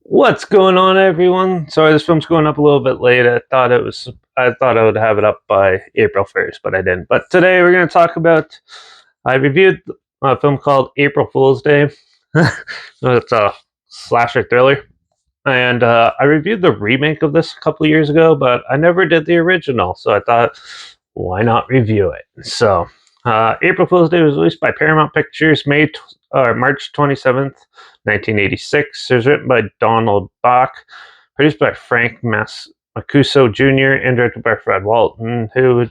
What's going on, everyone? Sorry, this film's going up a little bit late. I thought I would have it up by April 1st, but I didn't. But today we're going to talk about. I reviewed a film called April Fool's Day. It's a slasher thriller, and I reviewed the remake of this a couple of years ago, but I never did the original. So I thought, why not review it? So, April Fool's Day was released by Paramount Pictures March 27th, 1986. It was written by Donald Bach, produced by Frank Mancuso Jr., and directed by Fred Walton, who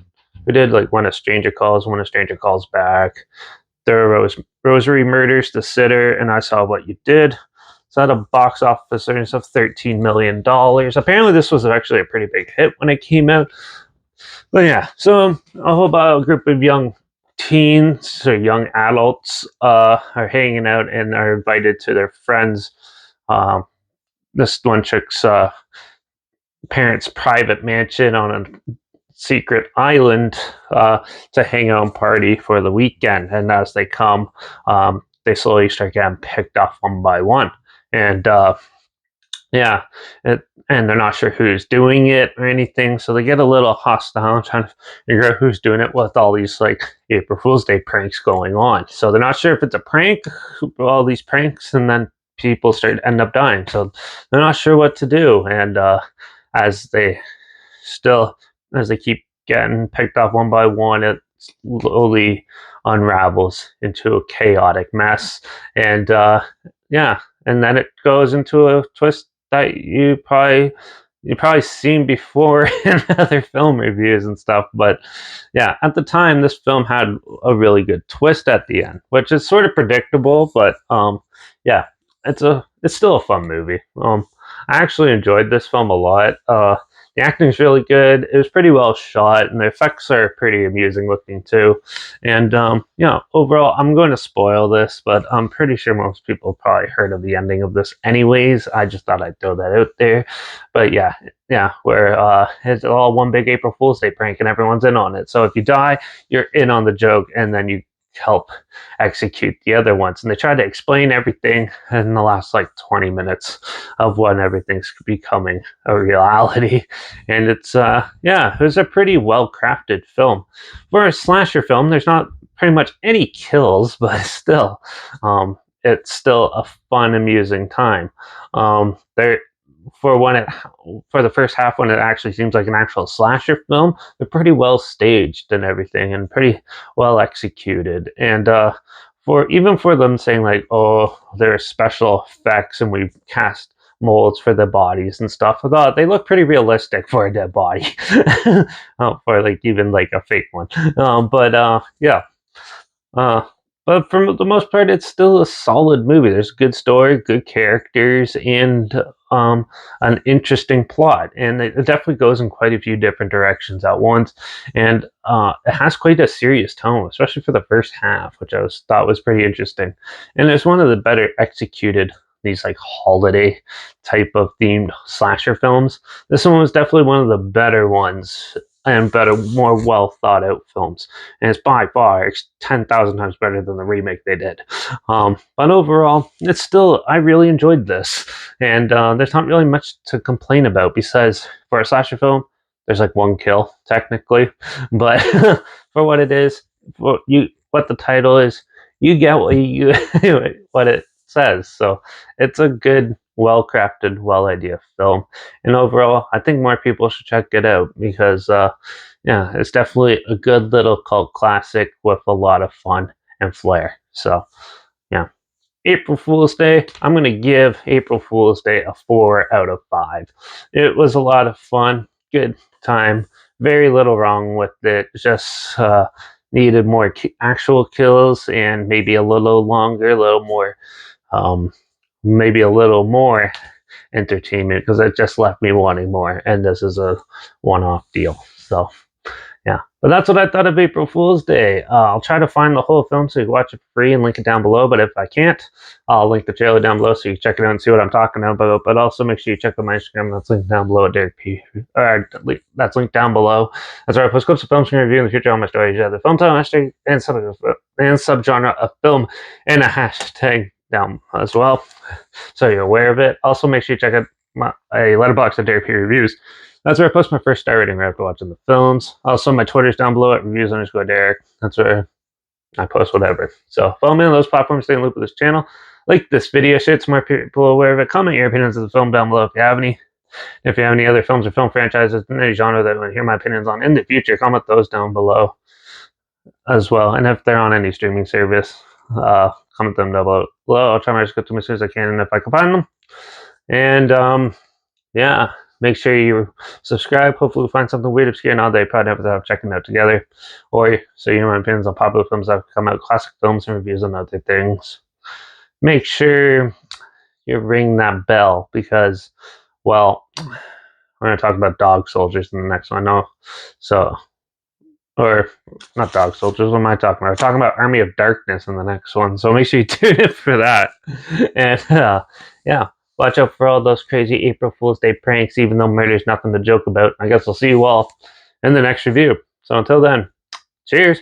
did like When a Stranger Calls, When a Stranger Calls Back, Rosary Murders, The Sitter, and I Saw What You Did. So it had a box office earnings of $13 million. Apparently, this was actually a pretty big hit when it came out. But yeah, so a whole about a group of young teens or young adults are hanging out and are invited to their friends. Um, this one chick's parents' private mansion on a secret island to hang out and party for the weekend. And as they come, they slowly start getting picked off one by one. And yeah, and they're not sure who's doing it or anything, so they get a little hostile, trying to figure out who's doing it with all these like April Fool's Day pranks going on. So they're not sure if it's a prank, all these pranks, and then people end up dying. So they're not sure what to do, and as they still as they keep getting picked off one by one, it slowly unravels into a chaotic mess, and yeah, and then it goes into a twist that you probably seen before in other film reviews and stuff. But yeah, at the time, this film had a really good twist at the end, which is sort of predictable. But yeah, it's still a fun movie. I actually enjoyed this film a lot. The acting's really good. It was pretty well shot, and the effects are pretty amusing looking too. And overall, I'm going to spoil this, but I'm pretty sure most people probably heard of the ending of this, anyways. I just thought I'd throw that out there. But yeah, where it's all one big April Fool's Day prank, and everyone's in on it. So if you die, you're in on the joke, and then you help execute the other ones. And they try to explain everything in the last like 20 minutes of when everything's becoming a reality. And it was a pretty well crafted film. For a slasher film, there's not pretty much any kills, but still, it's still a fun, amusing time. There for the first half, when it actually seems like an actual slasher film, they're pretty well staged and everything, and pretty well executed. And for them saying like, oh, there are special effects and we've cast molds for the bodies and stuff, I thought they look pretty realistic for a dead body. For like even like a fake one. But yeah. Uh, but for the most part, it's still a solid movie. There's a good story, good characters, and an interesting plot. And it definitely goes in quite a few different directions at once. And it has quite a serious tone, especially for the first half, which thought was pretty interesting. And it's one of the better executed these like holiday type of themed slasher films. This one was definitely one of the better ones and better, more well thought out films. And it's by far 10,000 times better than the remake they did. But overall, I really enjoyed this. And there's not really much to complain about besides for a slasher film, there's like one kill technically. But for what it is, what the title is, you get what it says. So it's a good, well crafted, well idea film. And overall, I think more people should check it out because it's definitely a good little cult classic with a lot of fun and flair. So yeah. April Fool's Day, I'm going to give April Fool's Day a 4 out of 5. It was a lot of fun, good time, very little wrong with it. Just needed more actual kills and maybe a little longer, a little more, maybe a little more entertainment, because it just left me wanting more. And this is a one-off deal. So yeah, but that's what I thought of April Fool's Day. I'll try to find the whole film so you can watch it for free and link it down below. But if I can't, I'll link the trailer down below so you can check it out and see what I'm talking about. But also make sure you check out my Instagram. That's linked down below at Derek P. That's linked down below. That's where I post clips of films from review in the future on my stories. Yeah, the film title, hashtag, and subgenre of film, and a hashtag down as well, so you're aware of it. Also, make sure you check out a Letterbox of Dare Peer Reviews. That's where I post my first star rating right after watching the films. Also, my Twitter's down below at reviews_Derek. That's where I post whatever. So follow me on those platforms, stay in the loop with this channel. Like this video, share it so more people aware of it. Comment your opinions of the film down below if you have any. If you have any other films or film franchises in any genre that you want to hear my opinions on in the future, comment those down below as well. And if they're on any streaming service, comment them down below. I'll try my best to get to them as soon as I can if I can find them. And yeah, make sure you subscribe. Hopefully we'll find something weird, obscure, and all day proud of checking it out together. Or so you know my opinions on popular films that have come out, classic films, and reviews and other things. Make sure you ring that bell because, well, we're going to talk about dog soldiers in the next one. No, so, or not dog soldiers. What am I talking about? We're talking about Army of Darkness in the next one. So make sure you tune in for that. And yeah, watch out for all those crazy April Fool's Day pranks, even though murder's nothing to joke about. I guess I'll see you all in the next review. So until then, cheers.